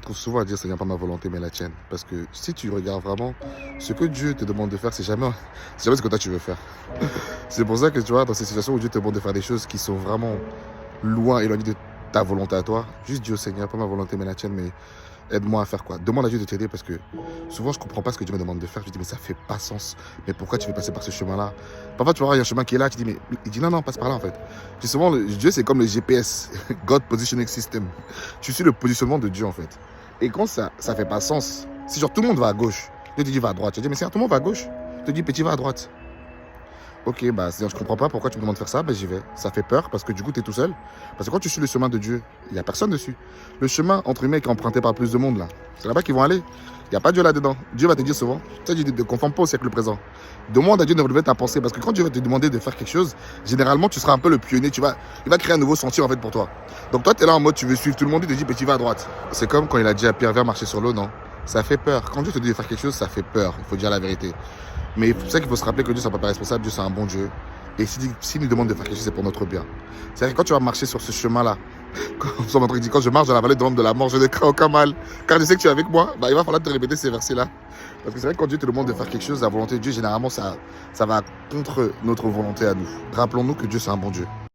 retrouve souvent à dire Seigneur, pas ma volonté, mais la tienne. Parce que si tu regardes vraiment, ce que Dieu te demande de faire, c'est jamais ce que toi tu veux faire. C'est pour ça que tu vois, dans ces situations où Dieu te demande de faire des choses qui sont vraiment loin, éloignées de ta volonté à toi, juste dis au Seigneur, pas ma volonté, mais la tienne, mais aide-moi à faire quoi. Demande à Dieu de t'aider parce que souvent je comprends pas ce que Dieu me demande de faire. Je dis mais ça fait pas sens. Mais pourquoi tu veux passer par ce chemin-là? Parfois tu vois, il y a un chemin qui est là, tu dis mais il dit non, passe par là en fait. Puis souvent Dieu c'est comme le GPS, God Positioning System. Tu suis le positionnement de Dieu en fait. Et quand ça fait pas sens, si genre tout le monde va à gauche, Dieu te dit va à droite. Tu dis mais c'est tout le monde va à gauche. Je te dis petit va à droite. Ok, bah je comprends pas pourquoi tu me demandes de faire ça, bah j'y vais. Ça fait peur parce que du coup tu es tout seul. Parce que quand tu suis le chemin de Dieu, il n'y a personne dessus. Le chemin entre guillemets qui est emprunté par plus de monde là, c'est là-bas qu'ils vont aller. Il n'y a pas Dieu là-dedans. Dieu va te dire souvent, tu sais, Dieu ne te conforme pas au siècle présent. Demande à Dieu de relever ta pensée parce que quand Dieu va te demander de faire quelque chose, généralement tu seras un peu le pionnier, il va créer un nouveau sentier en fait pour toi. Donc toi tu es là en mode tu veux suivre tout le monde, il te dit petit va à droite. C'est comme quand il a dit à Pierre viens marcher sur l'eau, non? Ça fait peur. Quand Dieu te dit de faire quelque chose, ça fait peur, il faut dire la vérité. Mais c'est pour ça qu'il faut se rappeler que Dieu ne sera pas responsable, Dieu c'est un bon Dieu. Et s'il nous demande de faire quelque chose, c'est pour notre bien. C'est-à-dire que quand tu vas marcher sur ce chemin-là, quand je marche dans la vallée de l'ombre de la mort, je ne crains aucun mal. Car je sais que tu es avec moi, bah, il va falloir te répéter ces versets-là. Parce que c'est vrai que quand Dieu te demande de faire quelque chose, la volonté de Dieu, généralement, ça va contre notre volonté à nous. Rappelons-nous que Dieu, c'est un bon Dieu.